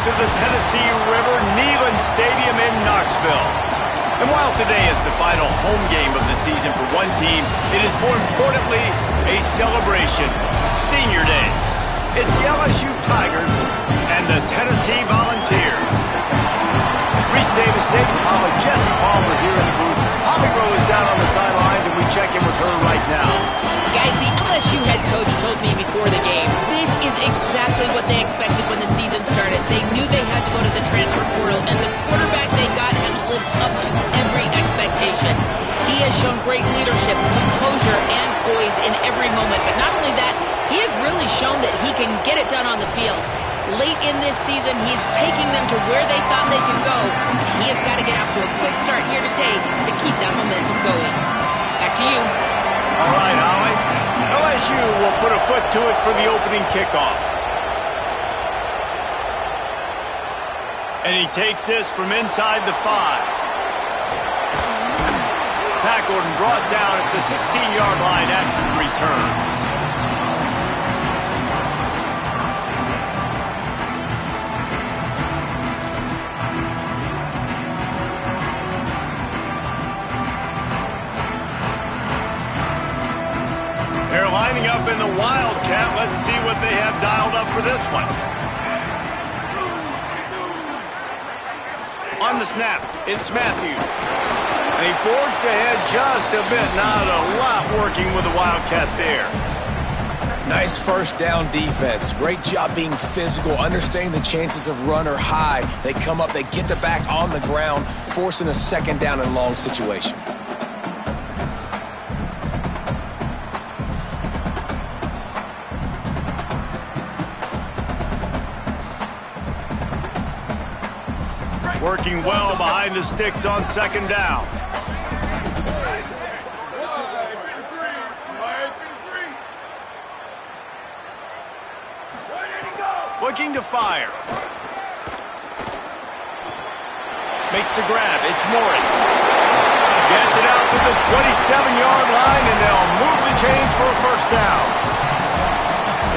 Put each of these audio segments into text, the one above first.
banks of the Tennessee River, Neyland Stadium in Knoxville. And while today is the final home game of the season for one team, it is more importantly a celebration, Senior Day. It's the LSU Tigers and the Tennessee Volunteers. Reese Davis, David Collins, Jesse Palmer here in the booth. Holly Rowe is down on the sidelines, and we check in with her right now. Guys, the LSU head coach told me before the game, this is exactly what they expected when the season started. They knew they had to go to the transfer portal, and the quarterback they got has lived up to every expectation. He has shown great leadership, composure, and poise in every moment. But not only that, he has really shown that he can get it done on the field. Late in this season, he's taking them to where they thought they could go, and he has got to get off to a quick start here today to keep that momentum going. Back to you. All right, Holly. LSU will put a foot to it for the opening kickoff. And he takes this from inside the 5. Tackled and brought down at the 16-yard line after the return. They're lining up in the Wildcat. Let's see what they have dialed up for this one. On the snap, it's Matthews. They forged ahead just a bit. Not a lot working with the Wildcat there. Nice first down defense. Great job being physical, understanding the chances of run are high. They come up, they get the back on the ground, forcing a second down and long situation. Working well behind the sticks on second down. Looking to fire. Makes the grab. It's Morris. Gets it out to the 27-yard line, and they'll move the chains for a first down.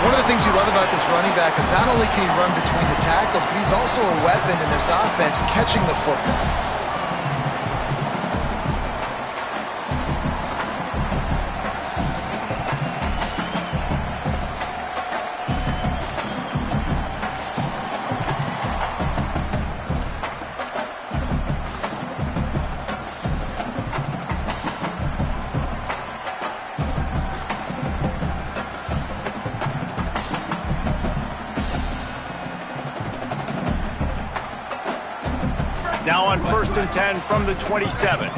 One of the things you love about this running back is not only can he run between the tackles, but he's also a weapon in this offense, catching the football. Now on 1st and 10 from the 27.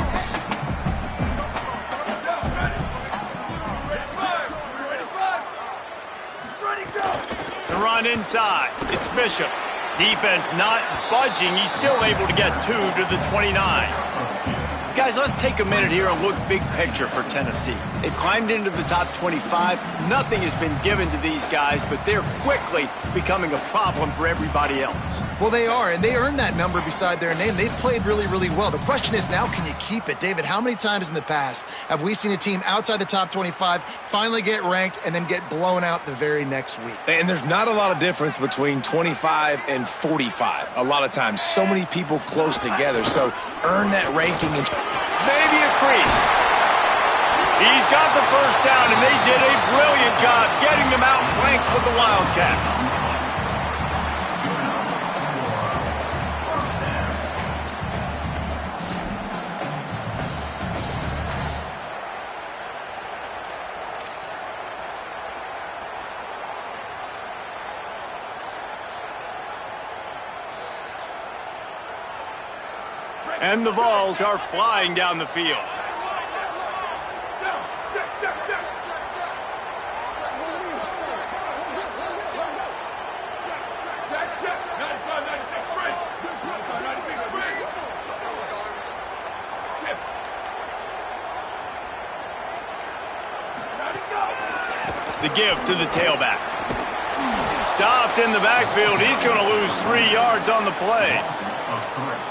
The run inside. It's Bishop. Defense not budging. He's still able to get 2 to the 29. Guys, let's take a minute here and look big picture for Tennessee. They've climbed into the top 25. Nothing has been given to these guys, but they're quickly becoming a problem for everybody else. Well, they are, and they earned that number beside their name. They've played really, really well. The question is now, can you keep it? David, how many times in the past have we seen a team outside the top 25 finally get ranked and then get blown out the very next week? And there's not a lot of difference between 25 and 45. A lot of times, so many people close together. So earn that ranking and maybe a crease. He's got the first down, and they did a brilliant job getting them out flanked with the Wildcat. And the Vols are flying down the field. The give to the tailback. Stopped in the backfield. He's going to lose 3 yards on the play.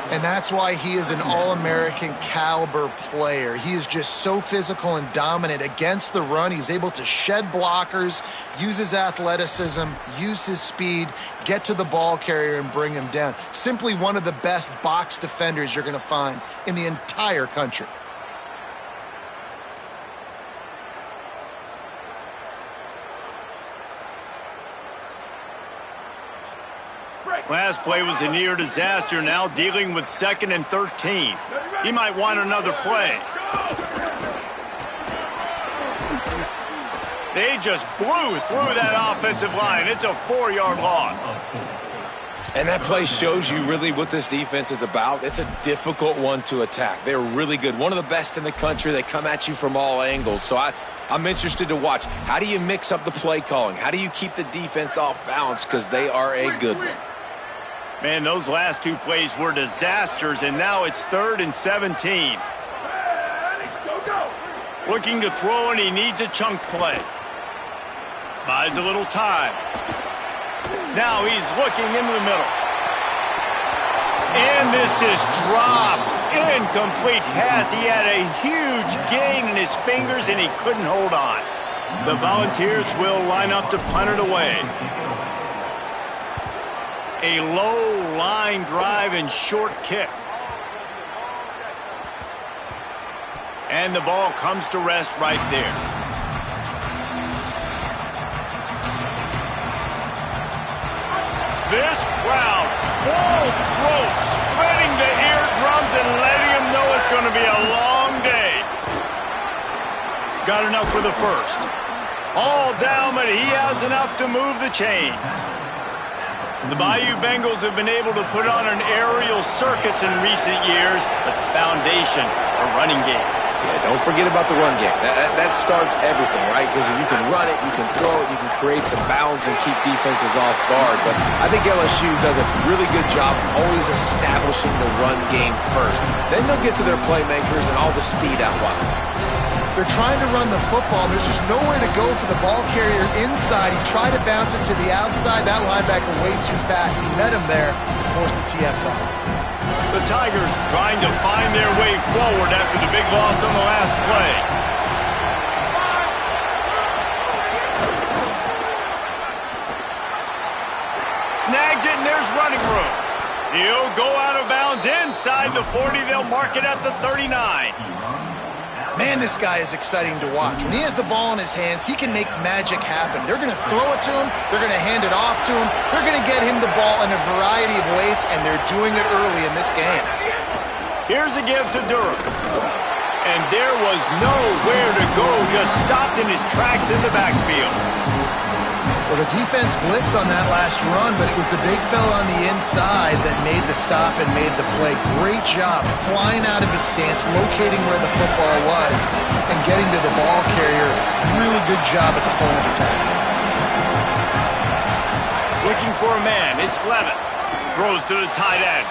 And that's why he is an All-American caliber player. He is just so physical and dominant against the run. He's able to shed blockers, use his athleticism, use his speed, get to the ball carrier and bring him down. Simply one of the best box defenders you're going to find in the entire country. Last play was a near disaster, now dealing with 2nd and 13. He might want another play. They just blew through that offensive line. It's a 4-yard loss. And that play shows you really what this defense is about. It's a difficult one to attack. They're really good. One of the best in the country. They come at you from all angles. So I'm interested to watch. How do you mix up the play calling? How do you keep the defense off balance? Because they are a good one. Man, those last 2 plays were disasters, and now it's 3rd and 17. Looking to throw, and he needs a chunk play. Buys a little time. Now he's looking into the middle. And this is dropped. Incomplete pass. He had a huge gain in his fingers, and he couldn't hold on. The Volunteers will line up to punt it away. A low line drive and short kick. And the ball comes to rest right there. This crowd, full throat, spreading the eardrums and letting them know it's going to be a long day. Got enough for the first. All down, but he has enough to move the chains. The Bayou Bengals have been able to put on an aerial circus in recent years, but the foundation, a running game. Yeah, don't forget about the run game. That starts everything, right? Because if you can run it, you can throw it, you can create some balance and keep defenses off guard. But I think LSU does a really good job of always establishing the run game first. Then they'll get to their playmakers and all the speed out wide. They're trying to run the football. There's just nowhere to go for the ball carrier inside. He tried to bounce it to the outside. That linebacker way too fast. He met him there and forced the TFL. The Tigers trying to find their way forward after the big loss on the last play. Snags it, and there's running room. He'll go out of bounds inside the 40. They'll mark it at the 39. Man, this guy is exciting to watch. When he has the ball in his hands, he can make magic happen. They're going to throw it to him. They're going to hand it off to him. They're going to get him the ball in a variety of ways, and they're doing it early in this game. Here's a give to Durham. And there was nowhere to go, just stopped in his tracks in the backfield. Well, the defense blitzed on that last run, but it was the big fella on the inside that made the stop and made the play. Great job flying out of his stance, locating where the football was, and getting to the ball carrier. Really good job at the point of attack. Looking for a man, it's Levin. Throws to the tight end.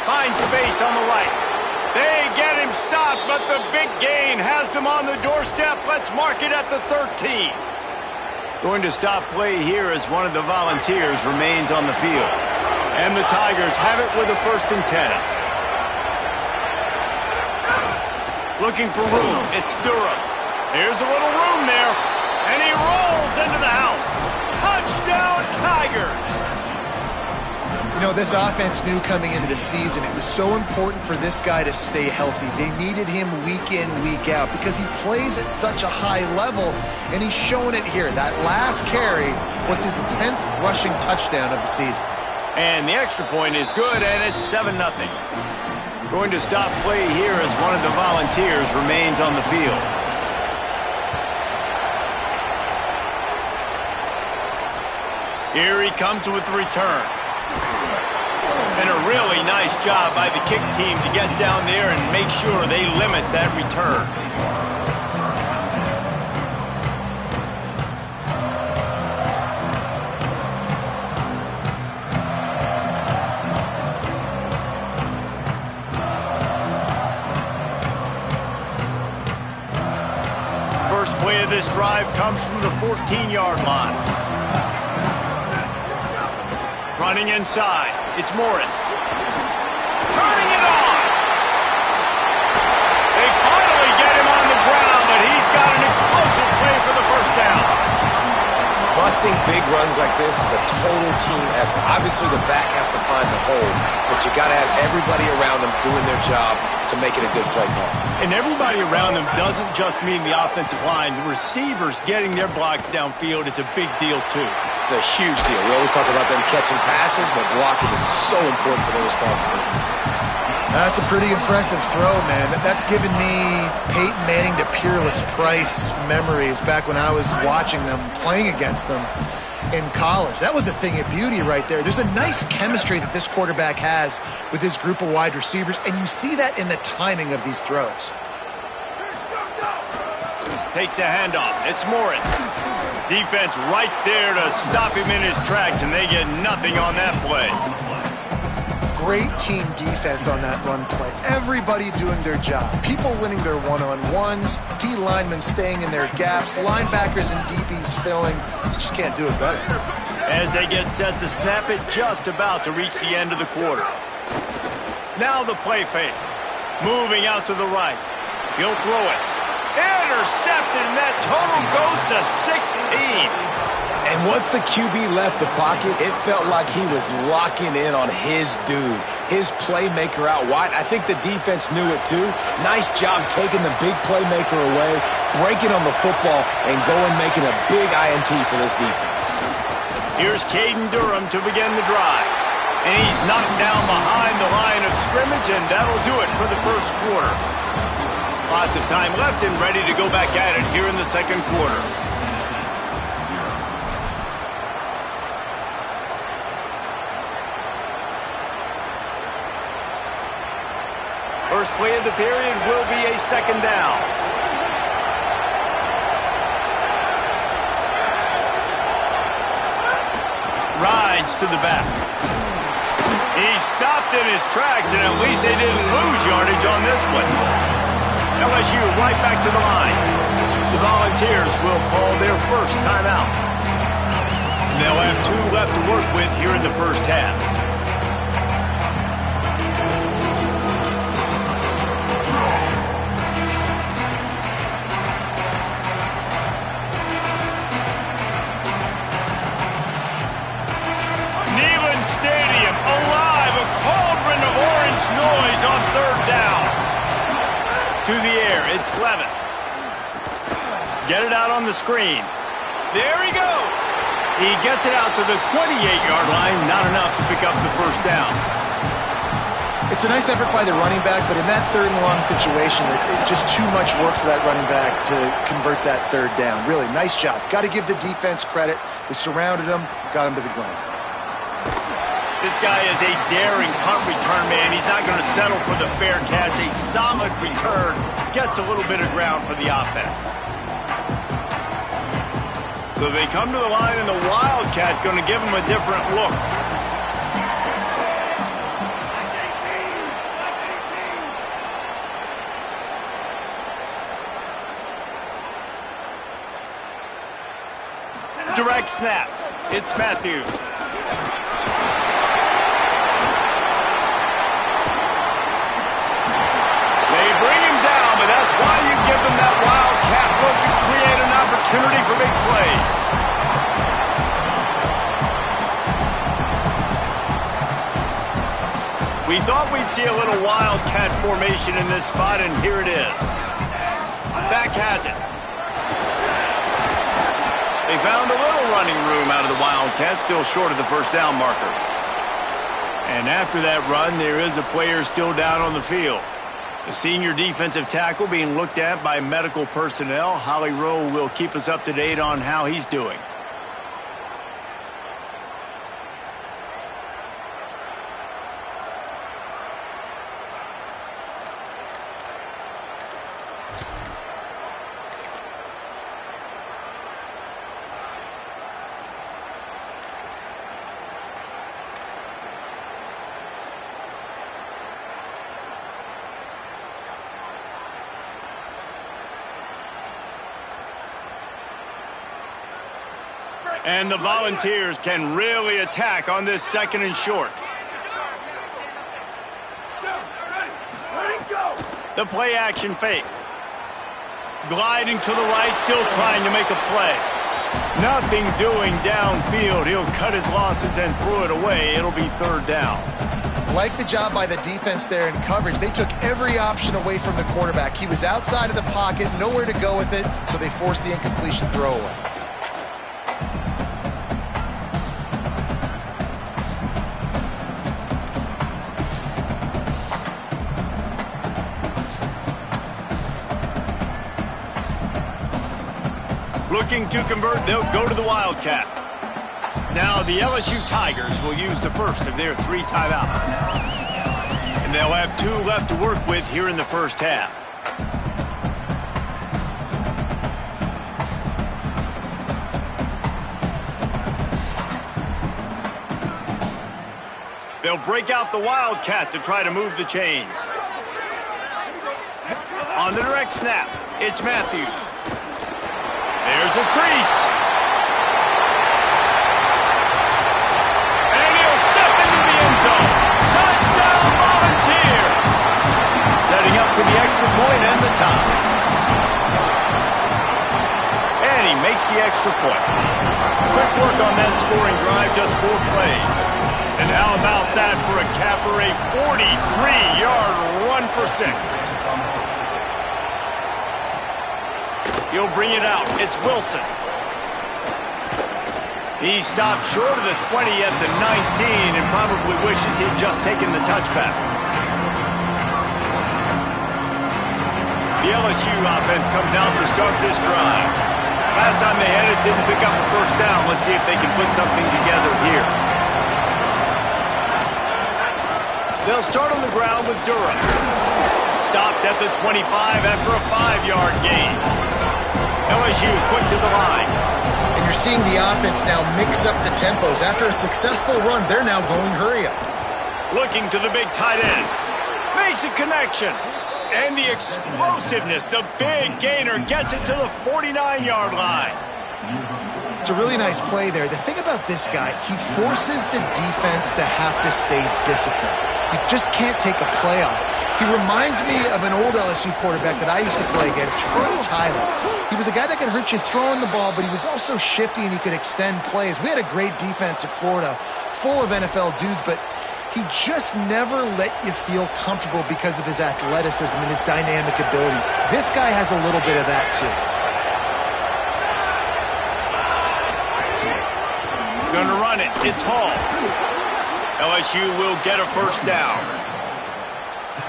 Finds space on the right. They get him stopped, but the big gain has them on the doorstep. Let's mark it at the 13. Going to stop play here as one of the Volunteers remains on the field. And the Tigers have it with a 1st and 10. Looking for room. It's Durham. Here's a little room there. And he rolls into the house. Touchdown, Tigers! You know, this offense knew coming into the season it was so important for this guy to stay healthy. They needed him week in, week out because he plays at such a high level, and he's showing it here. That last carry was his 10th rushing touchdown of the season. And the extra point is good, and it's 7-0. Going to stop play here as one of the Volunteers remains on the field. Here he comes with the return. And a really nice job by the kick team to get down there and make sure they limit that return. First play of this drive comes from the 14-yard line. Running inside, it's Morris. Busting big runs like this is a total team effort. Obviously, the back has to find the hole, but you got to have everybody around them doing their job to make it a good play call. And everybody around them doesn't just mean the offensive line. The receivers getting their blocks downfield is a big deal, too. It's a huge deal. We always talk about them catching passes, but blocking is so important for their responsibilities. That's a pretty impressive throw, man. That's given me Peyton Manning to Peerless Price memories back when I was watching them, playing against them in college. That was a thing of beauty right there. There's a nice chemistry that this quarterback has with his group of wide receivers, and you see that in the timing of these throws. Takes the handoff. It's Morris. Defense right there to stop him in his tracks, and they get nothing on that play. Great team defense on that run play. Everybody doing their job. People winning their one-on-ones, D linemen staying in their gaps, linebackers and DBs filling. You just can't do it better. As they get set to snap it, just about to reach the end of the quarter. Now the play fake. Moving out to the right. He'll throw it. Intercepted, and that total goes to 16. And once the QB left the pocket, it felt like he was locking in on his dude, his playmaker out wide. I think the defense knew it too. Nice job taking the big playmaker away, breaking on the football, and going making a big INT for this defense. Here's Caden Durham to begin the drive. And he's knocked down behind the line of scrimmage, and that'll do it for the first quarter. Lots of time left and ready to go back at it here in the second quarter. First play of the period will be a second down. Rides to the back. He stopped in his tracks, and at least they didn't lose yardage on this one. LSU right back to the line. The Volunteers will call their first timeout. They'll have 2 left to work with here in the first half. Stadium alive, a cauldron of orange noise on third down. To the air, it's Clevin. Get it out on the screen. There he goes. He gets it out to the 28-yard line, not enough to pick up the first down. It's a nice effort by the running back, but in that third and long situation, it's just too much work for that running back to convert that third down. Really, nice job. Got to give the defense credit. They surrounded him, got him to the ground. This guy is a daring punt return man. He's not going to settle for the fair catch. A solid return gets a little bit of ground for the offense. So they come to the line, and the Wildcat going to give him a different look. Direct snap. It's Matthews. That's why you give them that wildcat look to create an opportunity for big plays. We thought we'd see a little wildcat formation in this spot, and here it is. Back has it. They found a little running room out of the Wildcats, still short of the first down marker. And after that run, there is a player still down on the field. The senior defensive tackle being looked at by medical personnel. Holly Rowe will keep us up to date on how he's doing. And the Volunteers can really attack on this second and short. The play action fake. Gliding to the right, still trying to make a play. Nothing doing downfield. He'll cut his losses and throw it away. It'll be third down. Like the job by the defense there in coverage. They took every option away from the quarterback. He was outside of the pocket, nowhere to go with it, so they forced the incompletion throwaway. Looking to convert, they'll go to the Wildcat. Now the LSU Tigers will use the first of their 3 timeouts. And they'll have 2 left to work with here in the first half. They'll break out the Wildcat to try to move the chains. On the direct snap, it's Matthews. There's a crease. And he'll step into the end zone. Touchdown, Volunteer. Setting up for the extra point and the tie. And he makes the extra point. Quick work on that scoring drive, just 4 plays. And how about that for a capper, a 43-yard run for 6. He'll bring it out. It's Wilson. He stopped short of the 20 at the 19 and probably wishes he'd just taken the touchback. The LSU offense comes out to start this drive. Last time they had it, didn't pick up a first down. Let's see if they can put something together here. They'll start on the ground with Durham. Stopped at the 25 after a 5-yard gain. LSU quick to the line. And you're seeing the offense now mix up the tempos. After a successful run, they're now going hurry up. Looking to the big tight end. Makes a connection. And the explosiveness, the big gainer gets it to the 49-yard line. It's a really nice play there. The thing about this guy, he forces the defense to have to stay disciplined. You just can't take a play off. He reminds me of an old LSU quarterback that I used to play against, Charlie Tyler. He was a guy that could hurt you throwing the ball, but he was also shifty and he could extend plays. We had a great defense at Florida, full of NFL dudes, but he just never let you feel comfortable because of his athleticism and his dynamic ability. This guy has a little bit of that too. Gonna run it. It's Hall. LSU will get a first down.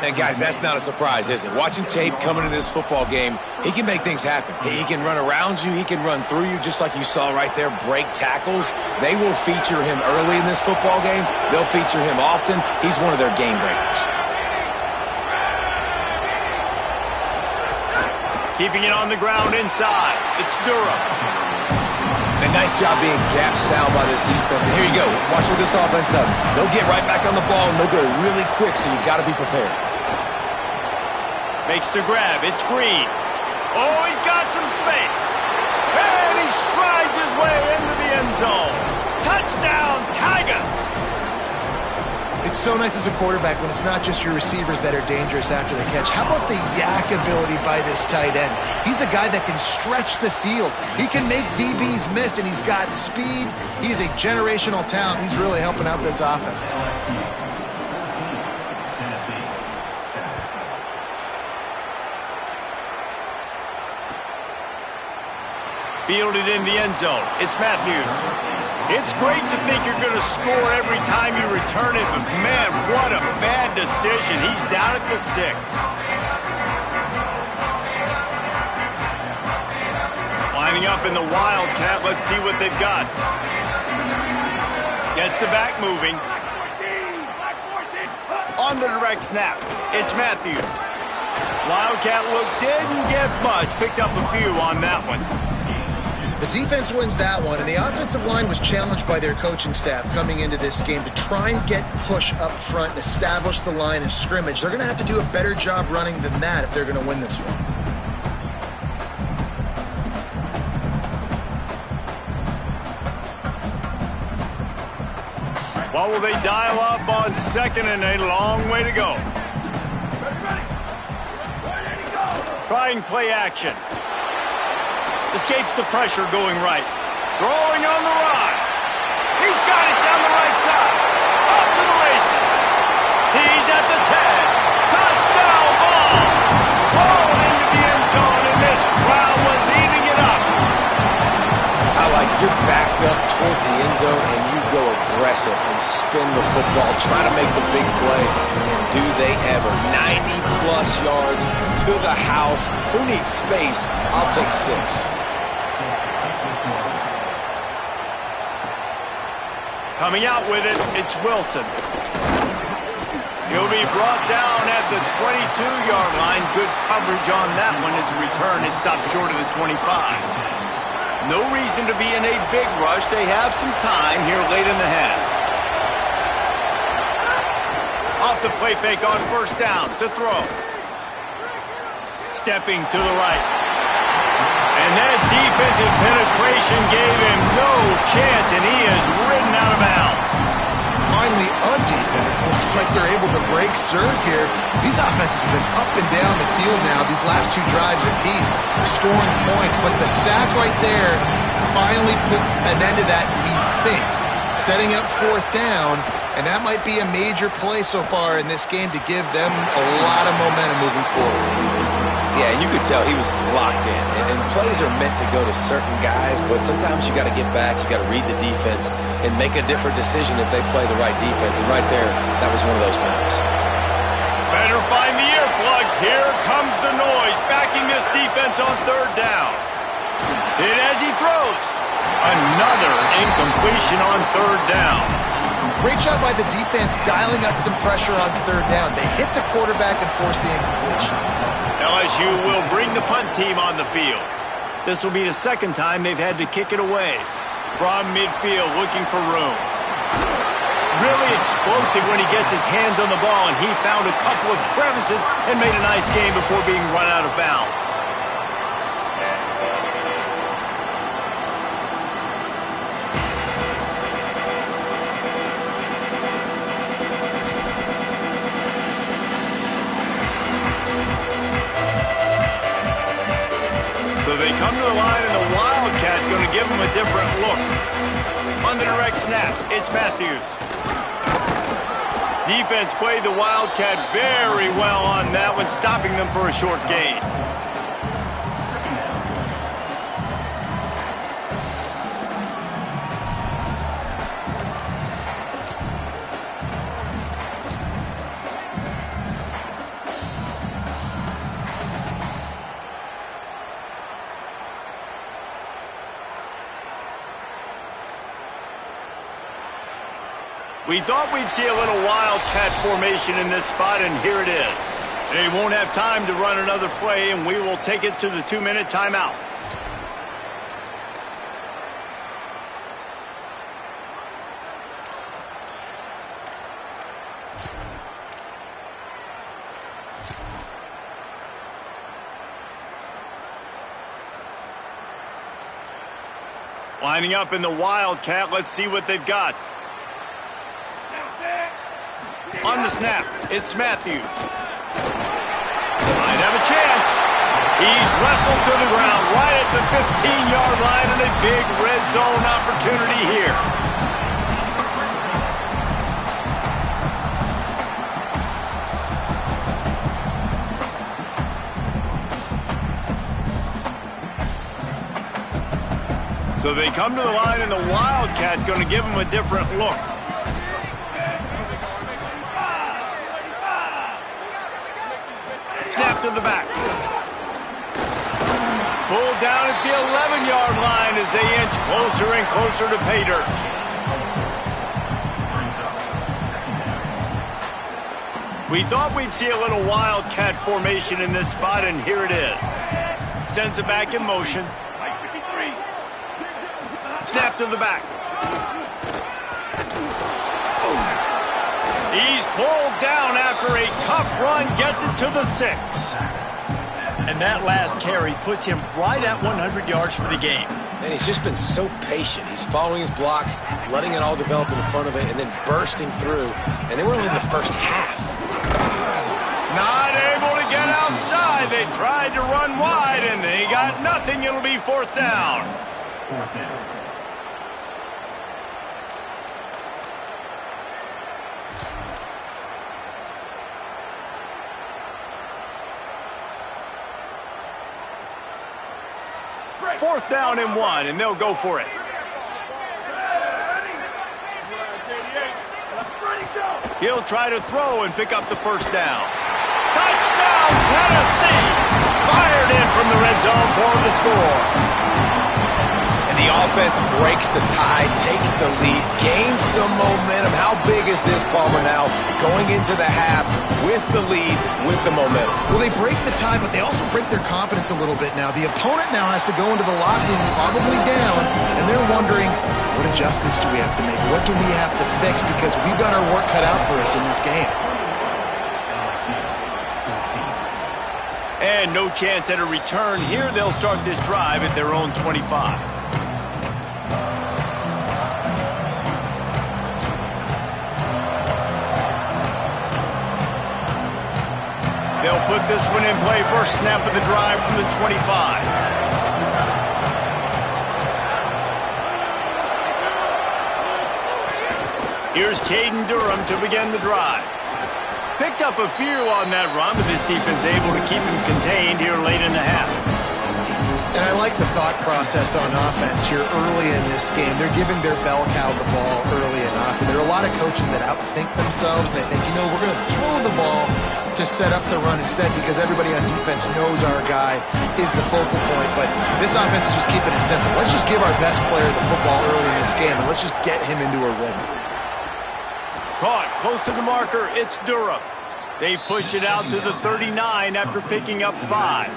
And guys, that's not a surprise, is it? Watching tape coming into this football game, he can make things happen. He can run around you. He can run through you, just like you saw right there, break tackles. They will feature him early in this football game. They'll feature him often. He's one of their game breakers. Keeping it on the ground inside. It's Durham. And nice job being gap sound by this defense. And here you go. Watch what this offense does. They'll get right back on the ball, and they'll go really quick, so you got to be prepared. Makes the grab. It's Green. Oh, he's got some space. And he strides his way into the end zone. Touchdown, Tigers. It's so nice as a quarterback when it's not just your receivers that are dangerous after the catch. How about the yak ability by this tight end? He's a guy that can stretch the field. He can make DBs miss, and he's got speed. He's a generational talent. He's really helping out this offense. Fielded in the end zone. It's Matthews. It's great to think you're going to score every time you return it, but man, what a bad decision. He's down at the 6. Lining up in the Wildcat. Let's see what they've got. Gets the back moving. On the direct snap, it's Matthews. Wildcat look didn't get much. Picked up a few on that one. The defense wins that one, and the offensive line was challenged by their coaching staff coming into this game to try and get push up front and establish the line of scrimmage. They're going to have to do a better job running than that if they're going to win this one. What will they dial up on second and a long way to go? Trying play action. Escapes the pressure going right. Throwing on the run. He's got it down the right side. Off to the races. He's at the 10. Touchdown ball. Rolled into the end zone, and this crowd was eating it up. I like it. You're backed up towards the end zone, and you go aggressive and spin the football, try to make the big play, and do they ever. 90-plus yards to the house. Who needs space? I'll take 6. Coming out with it, it's Wilson. He'll be brought down at the 22-yard line. Good coverage on that one as a return. It stops short of the 25. No reason to be in a big rush. They have some time here late in the half. Off the play fake on first down to throw. Stepping to the right. And that defensive penetration gave him no chance, and he is ridden out of bounds. Finally, a defense. Looks like they're able to break serve here. These offenses have been up and down the field now, these last 2 drives apiece, scoring points. But the sack right there finally puts an end to that, we think. Setting up 4th down, and that might be a major play so far in this game to give them a lot of momentum moving forward. Yeah, you could tell he was locked in. And plays are meant to go to certain guys, but sometimes you got to get back, you got to read the defense, and make a different decision if they play the right defense. And right there, that was one of those times. Better find the earplugs. Here comes the noise, backing this defense on 3rd down. Hit as he throws. Another incompletion on 3rd down. Great job by the defense dialing out some pressure on 3rd down. They hit the quarterback and forced the incompletion. LSU will bring the punt team on the field. This will be the 2nd time they've had to kick it away. From midfield, looking for room. Really explosive when he gets his hands on the ball, and he found a couple of crevices and made a nice game before being run out of bounds. So they come to the line, and the Wildcat going to give them a different look. On the direct snap, it's Matthews. Defense played the Wildcat very well on that one, stopping them for a short gain. We thought we'd see a little Wildcat formation in this spot, and here it is. They won't have time to run another play, and we will take it to the 2-minute timeout. Lining up in the Wildcat, let's see what they've got. On the snap, it's Matthews. Might have a chance. He's wrestled to the ground right at the 15-yard line, and a big red zone opportunity here. So they come to the line, and the Wildcat going to give them a different look. Snap to the back. Pulled down at the 11-yard line as they inch closer and closer to pay dirt. We thought we'd see a little Wildcat formation in this spot, and here it is. Sends it back in motion. Snap to the back. He's pulled down after a tough run, gets it to the 6. And that last carry puts him right at 100 yards for the game. And he's just been so patient. He's following his blocks, letting it all develop in front of it, and then bursting through. And they were only in the first half. Not able to get outside. They tried to run wide, and they got nothing. It'll be 4th down. 4th down and 1, and they'll go for it. He'll try to throw and pick up the 1st down. Touchdown, Tennessee! Fired in from the red zone for the score. And the offense breaks the tie, takes the lead, gains some momentum. How big is this, Palmer, now going into the half with the lead, with the momentum? Well, they break the tie, but they also break their confidence a little bit now. The opponent now has to go into the locker room probably down, and they're wondering, what adjustments do we have to make? What do we have to fix? Because we've got our work cut out for us in this game. And no chance at a return here. They'll start this drive at their own 25. They'll put this one in play. First snap of the drive from the 25. Here's Caden Durham to begin the drive. Picked up a few on that run, but this defense able to keep him contained here late in the half. And I like the thought process on offense here early in this game. They're giving their bell cow the ball early enough. And there are a lot of coaches that outthink themselves. They think, we're going to throw the ball to set up the run instead because everybody on defense knows our guy is the focal point. But this offense is just keeping it simple. Let's just give our best player the football early in this game, and let's just get him into a rhythm. Caught close to the marker. It's Durham. They've pushed it out to the 39 after picking up 5.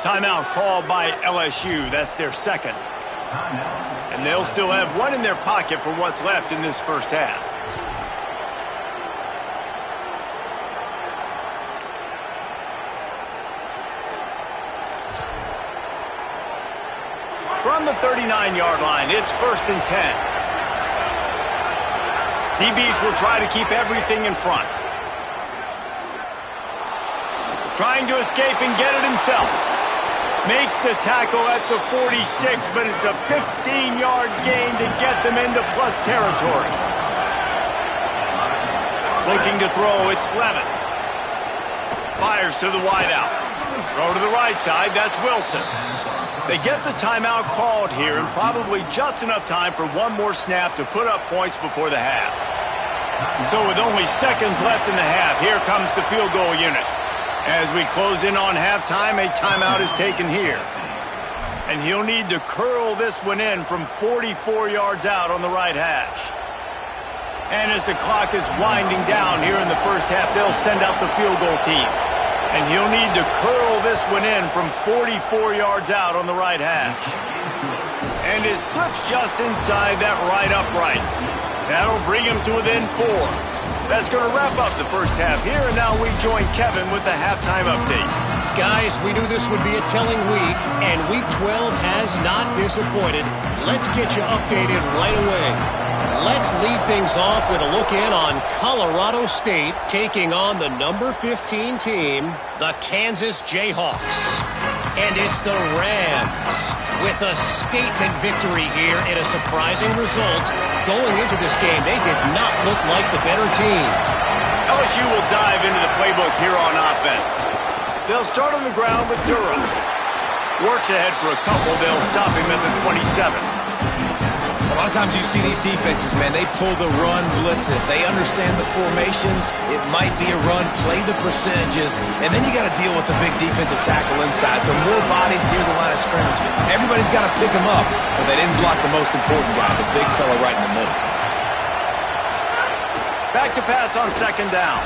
Timeout called by LSU. That's their second. And they'll still have one in their pocket for what's left in this first half. From the 39-yard line, it's 1st and 10. DBs will try to keep everything in front. Trying to escape and get it himself. Makes the tackle at the 46, but it's a 15-yard gain to get them into plus territory. Looking to throw, it's Levin. Fires to the wideout. Throw to the right side, that's Wilson. They get the timeout called here, and probably just enough time for one more snap to put up points before the half. So with only seconds left in the half, here comes the field goal unit. As we close in on halftime, a timeout is taken here. And he'll need to curl this one in from 44 yards out on the right hash. And as the clock is winding down here in the first half, they'll send out the field goal team. And he'll need to curl this one in from 44 yards out on the right hash. And it slips just inside that right upright. That'll bring him to within 4. That's going to wrap up the first half here, and now we join Kevin with the halftime update. Guys, we knew this would be a telling week, and Week 12 has not disappointed. Let's get you updated right away. Let's lead things off with a look in on Colorado State taking on the number 15 team, the Kansas Jayhawks. And it's the Rams with a statement victory here in a surprising result. Going into this game, they did not look like the better team. LSU will dive into the playbook here on offense. They'll start on the ground with Durham. Works ahead for a couple. They'll stop him at the 27. A lot of times you see these defenses, man, they pull the run blitzes. They understand the formations. It might be a run, play the percentages, and then you got to deal with the big defensive tackle inside. So more bodies near the line of scrimmage. Everybody's got to pick them up, but they didn't block the most important guy, the big fella right in the middle. Back to pass on 2nd down.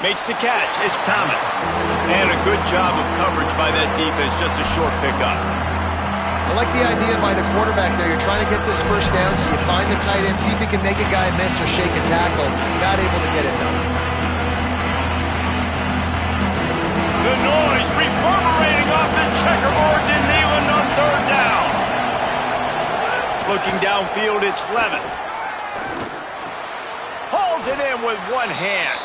Makes the catch. It's Thomas. And a good job of coverage by that defense. Just a short pickup. I like the idea by the quarterback there. You're trying to get this first down, so you find the tight end, see if you can make a guy miss or shake a tackle. Not able to get it done. The noise reverberating off the checkerboards in Neyland on 3rd down. Looking downfield, it's Levin. Hauls it in with one hand.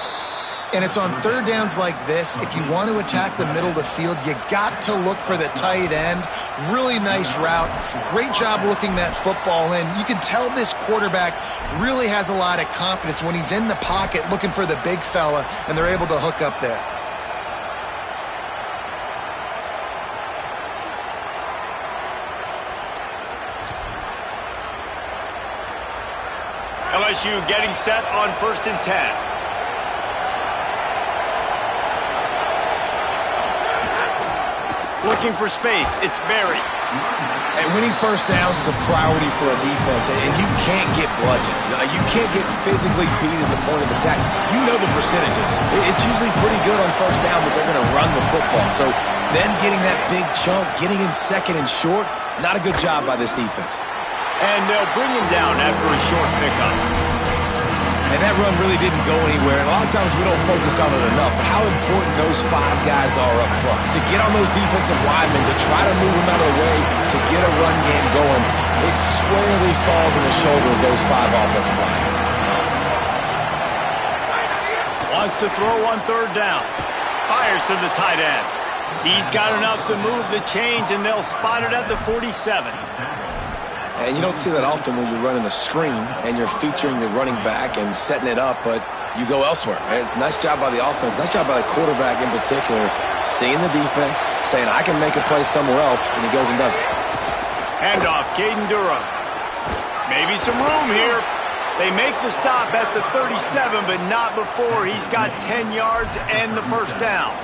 And it's on 3rd downs like this. If you want to attack the middle of the field, you got to look for the tight end. Really nice route. Great job looking that football in. You can tell this quarterback really has a lot of confidence when he's in the pocket looking for the big fella, and they're able to hook up there. LSU getting set on 1st and 10. Looking for space. It's Berry. And winning first downs is a priority for a defense, and you can't get bludgeoned. You can't get physically beat at the point of attack. You know the percentages. It's usually pretty good on first down that they're going to run the football. So then getting that big chunk, getting in second and short, not a good job by this defense. And they'll bring him down after a short pickup. And that run really didn't go anywhere. And a lot of times we don't focus on it enough, but how important those 5 guys are up front. To get on those defensive linemen, to try to move them out of the way, to get a run game going, it squarely falls on the shoulder of those 5 offensive linemen. Wants to throw on 3rd down. Fires to the tight end. He's got enough to move the chains, and they'll spot it at the 47. And you don't see that often when you're running a screen and you're featuring the running back and setting it up, but you go elsewhere. It's a nice job by the offense, nice job by the quarterback in particular, seeing the defense, saying, I can make a play somewhere else, and he goes and does it. Handoff, Caden Durham. Maybe some room here. They make the stop at the 37, but not before he's got 10 yards and the 1st down.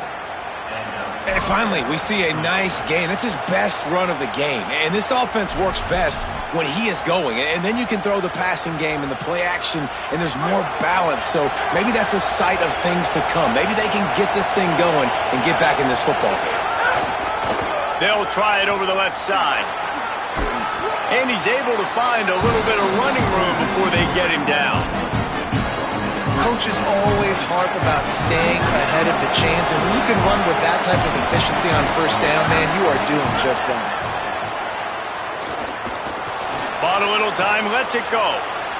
And finally, we see a nice gain. That's his best run of the game. And this offense works best when he is going. And then you can throw the passing game and the play action, and there's more balance. So maybe that's a sight of things to come. Maybe they can get this thing going and get back in this football game. They'll try it over the left side. And he's able to find a little bit of running room before they get him down. Coaches always harp about staying ahead of the chains, and when you can run with that type of efficiency on 1st down, man, you are doing just that. Bought a little time, lets it go.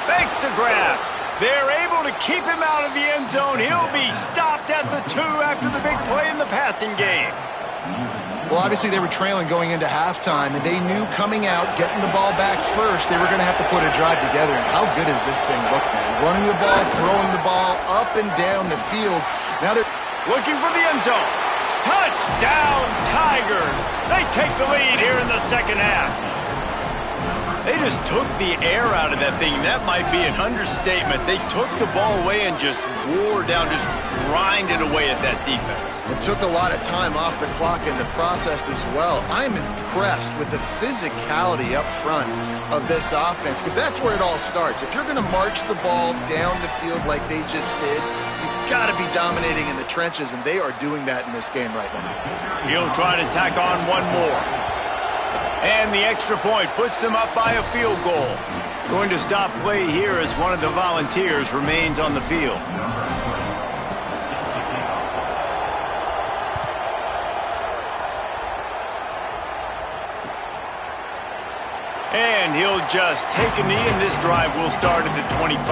Makes the grab. They're able to keep him out of the end zone. He'll be stopped at the 2 after the big play in the passing game. Well, obviously they were trailing going into halftime, and they knew coming out, getting the ball back first, they were going to have to put a drive together. And how good is this thing look, man? Running the ball, throwing the ball up and down the field. Now they're looking for the end zone. Touchdown, Tigers. They take the lead here in the 2nd half. They just took the air out of that thing. That might be an understatement. They took the ball away and just wore down, just grinded away at that defense. It took a lot of time off the clock in the process as well. I'm impressed with the physicality up front of this offense, because that's where it all starts. If you're going to march the ball down the field like they just did, you've got to be dominating in the trenches, and they are doing that in this game right now. He'll try to tack on one more. And the extra point puts them up by a field goal. Going to stop play here as one of the Volunteers remains on the field. And he'll just take a knee, and this drive will start at the 25.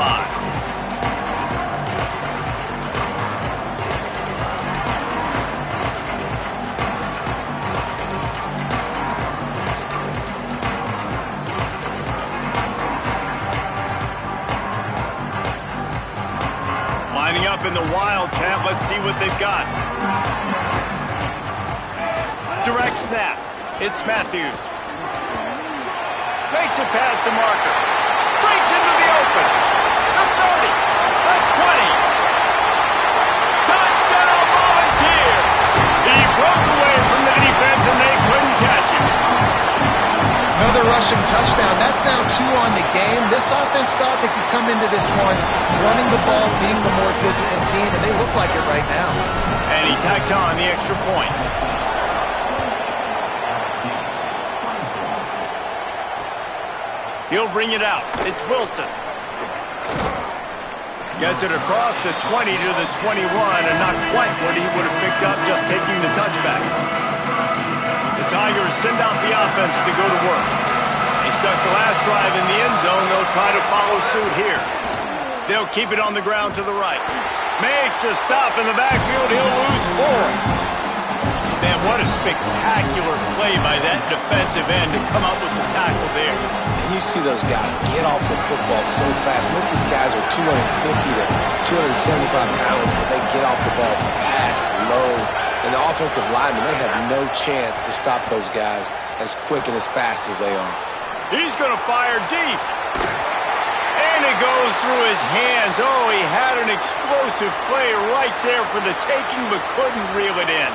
Lining up in the Wildcat. Let's see what they've got. Direct snap. It's Matthews. Makes it past the marker. Breaks into the open. The 30. The 20. Touchdown, Volunteers. He broke away from the defense, and they couldn't catch him. Another rushing touchdown. That's now 2 on the game. This offense thought they could come into this one running the ball, being the more physical team, and they look like it right now. And he tacked on the extra point. He'll bring it out. It's Wilson. Gets it across the 20 to the 21, and not quite what he would have picked up just taking the touchback. The Tigers send out the offense to go to work. They stuck the last drive in the end zone. They'll try to follow suit here. They'll keep it on the ground to the right. Makes a stop in the backfield. He'll lose 4. Man, what a spectacular play by that defensive end to come up with the tackle there. And you see those guys get off the football so fast. Most of these guys are 250 to 275 pounds, but they get off the ball fast, low. And the offensive linemen, they have no chance to stop those guys as quick and as fast as they are. He's going to fire deep. And it goes through his hands. Oh, he had an explosive play right there for the taking, but couldn't reel it in.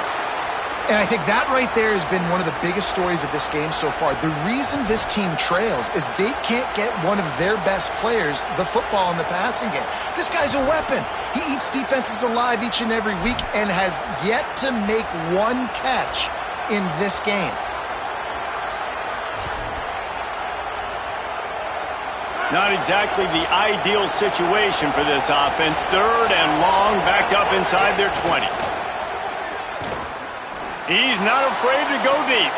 And I think that right there has been one of the biggest stories of this game so far. The reason this team trails is they can't get one of their best players the football in the passing game. This guy's a weapon. He eats defenses alive each and every week and has yet to make one catch in this game. Not exactly the ideal situation for this offense. 3rd and long, backed up inside their 20. He's not afraid to go deep.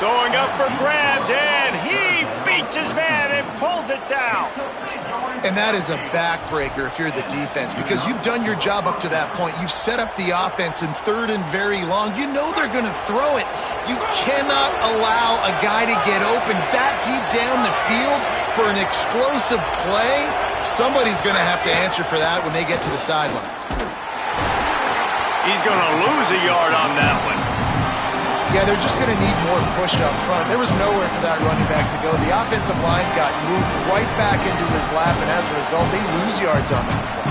Going up for grabs, and he beats his man and pulls it down. And that is a backbreaker if you're the defense, because you've done your job up to that point. You've set up the offense in 3rd and very long. You know they're going to throw it. You cannot allow a guy to get open that deep down the field for an explosive play. Somebody's going to have to answer for that when they get to the sidelines. He's going to lose a yard on that one. Yeah, they're just going to need more push up front. There was nowhere for that running back to go. The offensive line got moved right back into his lap, and as a result, they lose yards on that play.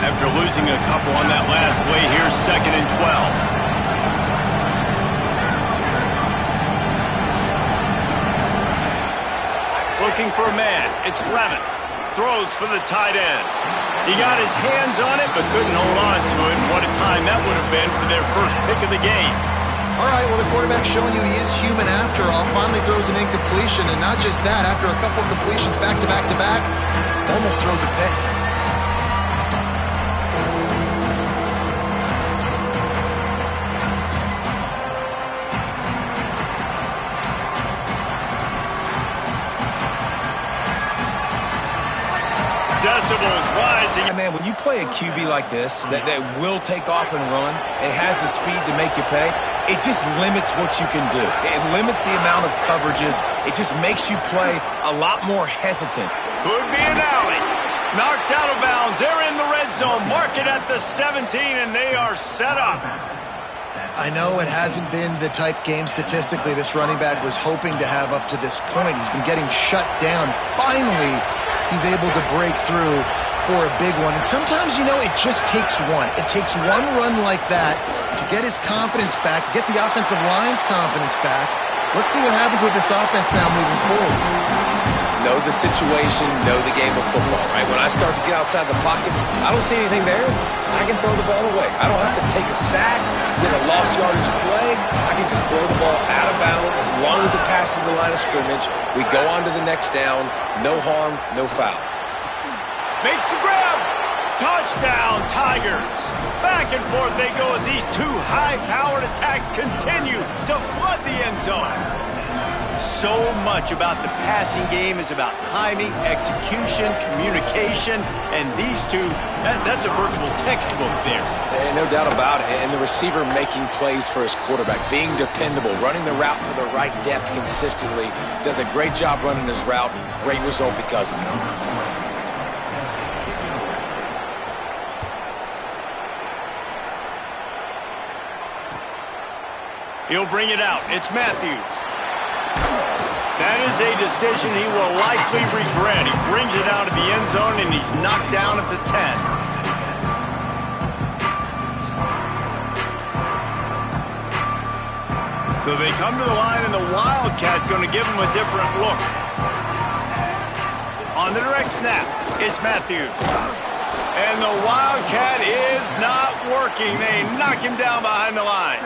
After losing a couple on that last play, here's 2nd and 12. Looking for a man. It's Lemon. Throws for the tight end. He got his hands on it, but couldn't hold on to it. What a time that would have been for their first pick of the game. All right, well, the quarterback's showing you he is human after all. Finally throws an incompletion, and not just that, after a couple of completions back-to-back-to-back, almost throws a pick. Decibels rising. Man, when you play a QB like this that will take off and run and has the speed to make you pay, it just limits what you can do. It limits the amount of coverages. It just makes you play a lot more hesitant. Could be an alley. Knocked out of bounds. They're in the red zone. Mark it at the 17, and they are set up. I know it hasn't been the type game statistically this running back was hoping to have up to this point. He's been getting shut down. Finally, he's able to break through for a big one. And sometimes, you know, it just takes one. It takes one run like that to get his confidence back, to get the offensive line's confidence back. Let's see what happens with this offense now moving forward. Know the situation, know the game of football, right? When I start to get outside the pocket, I don't see anything there, I can throw the ball away. I don't have to take a sack, get a lost yardage play. I can just throw the ball out of bounds. As long as it passes the line of scrimmage, we go on to the next down. No harm, no foul. Makes the grab. Touchdown, Tigers. Back and forth they go as these two high-powered attacks continue to flood the end zone. So much about the passing game is about timing, execution, communication, and these two, that's a virtual textbook there. And no doubt about it. And the receiver making plays for his quarterback, being dependable, running the route to the right depth consistently, does a great job running his route. Great result because of it. He'll bring it out. It's Matthews. That is a decision he will likely regret. He brings it out of the end zone, and he's knocked down at the 10. So they come to the line, and the Wildcat going to give him a different look. On the direct snap, it's Matthews. And the Wildcat is not working. They knock him down behind the line.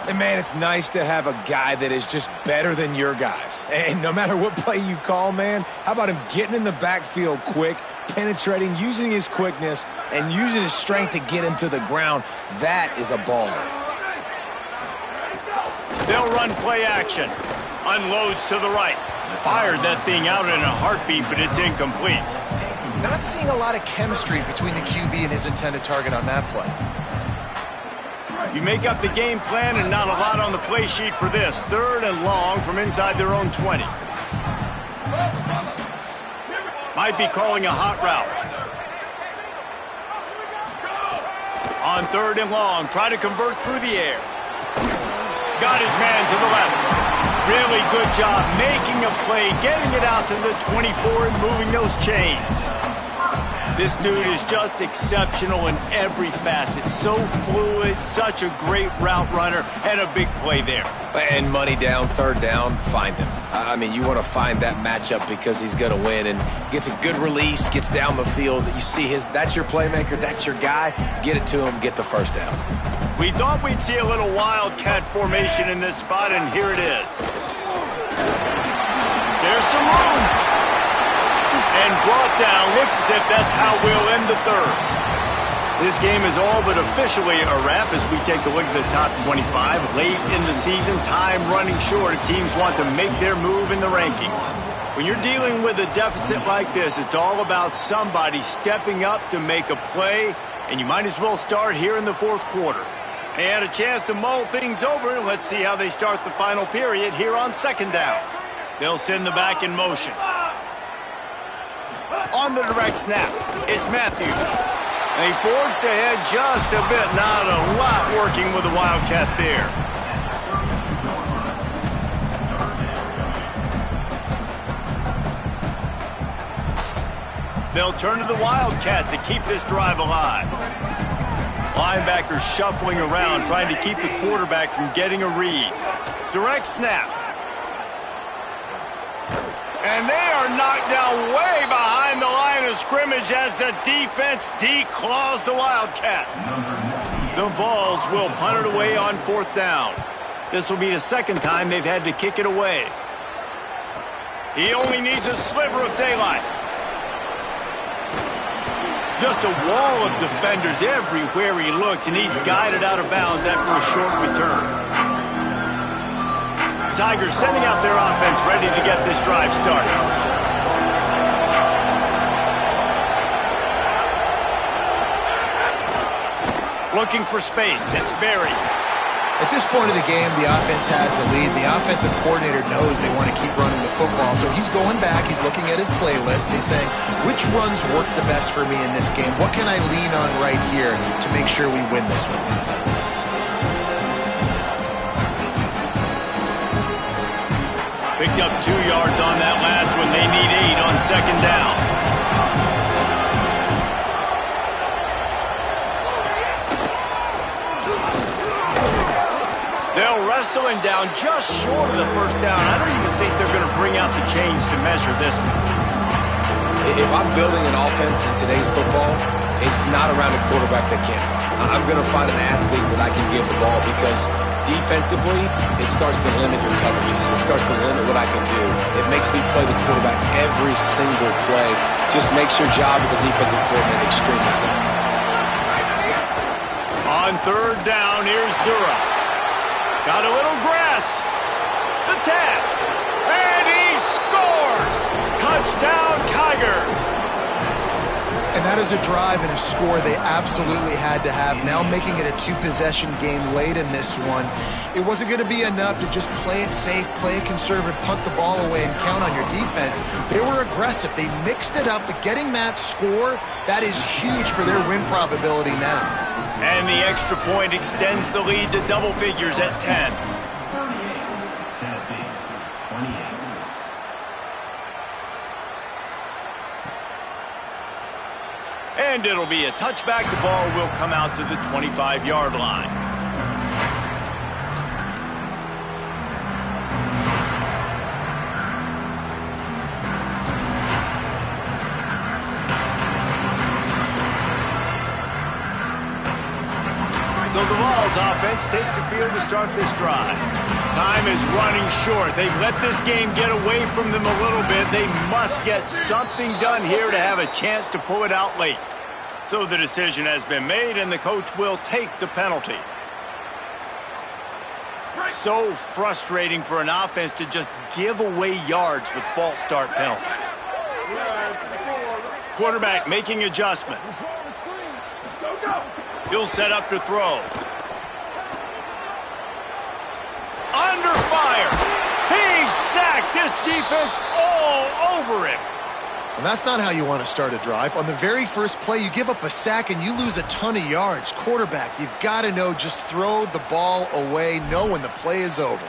And, man, it's nice to have a guy that is just better than your guys. And no matter what play you call, man, how about him getting in the backfield quick, penetrating, using his quickness, and using his strength to get him to the ground? That is a baller. They'll run play action. Unloads to the right. Fired that thing out in a heartbeat, but it's incomplete. Not seeing a lot of chemistry between the QB and his intended target on that play. You make up the game plan and not a lot on the play sheet for this. 3rd and long from inside their own 20. Might be calling a hot route. On 3rd and long, try to convert through the air. Got his man to the left. Really good job making a play, getting it out to the 24 and moving those chains. This dude is just exceptional in every facet. So fluid, such a great route runner, and a big play there. And money down, third down, find him. I mean, you want to find that matchup because he's going to win and gets a good release, gets down the field. You see that's your playmaker, that's your guy. Get it to him, get the first down. We thought we'd see a little wildcat formation in this spot, and here it is. There's some room. And brought down. Looks as if that's how we'll end the third. This game is all but officially a wrap as we take a look at the top 25. Late in the season, time running short. Teams want to make their move in the rankings. When you're dealing with a deficit like this, it's all about somebody stepping up to make a play, and you might as well start here in the fourth quarter. They had a chance to mull things over. Let's see how they start the final period here on second down. They'll send the back in motion. On the direct snap, it's Matthews. They forced ahead just a bit. Not a lot working with the Wildcat there. They'll turn to the Wildcat to keep this drive alive. Linebackers shuffling around, trying to keep the quarterback from getting a read. Direct snap. And they are knocked down way behind the line of scrimmage as the defense declaws the Wildcat. The Vols will punt it away on fourth down. This will be the second time they've had to kick it away. He only needs a sliver of daylight. Just a wall of defenders everywhere he looks, and he's guided out of bounds after a short return. Tigers sending out their offense, ready to get this drive started. Looking for space. It's Barry. At this point of the game, the offense has the lead. The offensive coordinator knows they want to keep running the football, so he's going back. He's looking at his playlist, and he's saying, which runs work the best for me in this game? What can I lean on right here to make sure we win this one? Picked up 2 yards on that last one. They need 8 on second down. They'll wrestle him down just short of the first down. I don't even think they're going to bring out the chains to measure this one. If I'm building an offense in today's football, it's not around a quarterback that can't run. I'm going to find an athlete that I can give the ball because defensively, it starts to limit your coverages. It starts to limit what I can do. It makes me play the quarterback every single play. Just makes your job as a defensive coordinator extremely hard. On third down, here's Dura. Got a little grass. The tap. And he scores! Touchdown, Tigers! And that is a drive and a score they absolutely had to have. Now making it a 2-possession game late in this one. It wasn't going to be enough to just play it safe, play it conservative, punt the ball away, and count on your defense. They were aggressive. They mixed it up, but getting that score, that is huge for their win probability now. And the extra point extends the lead to double figures at 10. And it'll be a touchback. The ball will come out to the 25-yard line. So the Vols offense takes the field to start this drive. Time is running short. They've let this game get away from them a little bit. They must get something done here to have a chance to pull it out late. So the decision has been made, and the coach will take the penalty. So frustrating for an offense to just give away yards with false start penalties. Quarterback making adjustments. He'll set up to throw. Under fire. He's sacked. This defense all over him. And that's not how you want to start a drive. On the very first play, you give up a sack and you lose a ton of yards. Quarterback, you've got to know, just throw the ball away, know when the play is over.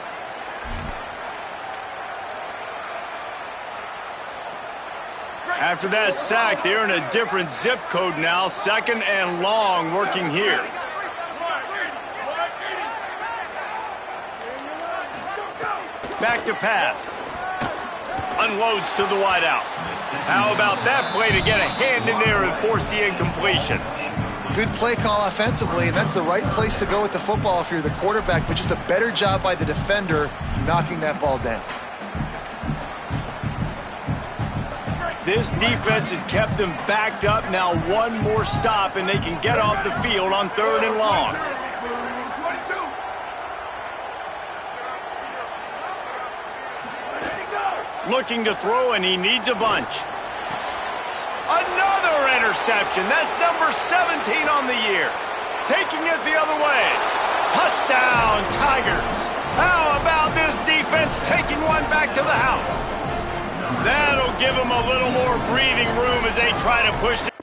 After that sack, they're in a different zip code now. 2nd and long working here. Back to pass. Unloads to the wideout. How about that play to get a hand in there and force the incompletion? Good play call offensively, and that's the right place to go with the football if you're the quarterback, but just a better job by the defender knocking that ball down. This defense has kept them backed up. Now one more stop, and they can get off the field on 3rd and long. Looking to throw, and he needs a bunch. Another interception. That's number 17 on the year. Taking it the other way. Touchdown, Tigers. How about this defense taking one back to the house? That'll give them a little more breathing room as they try to push it.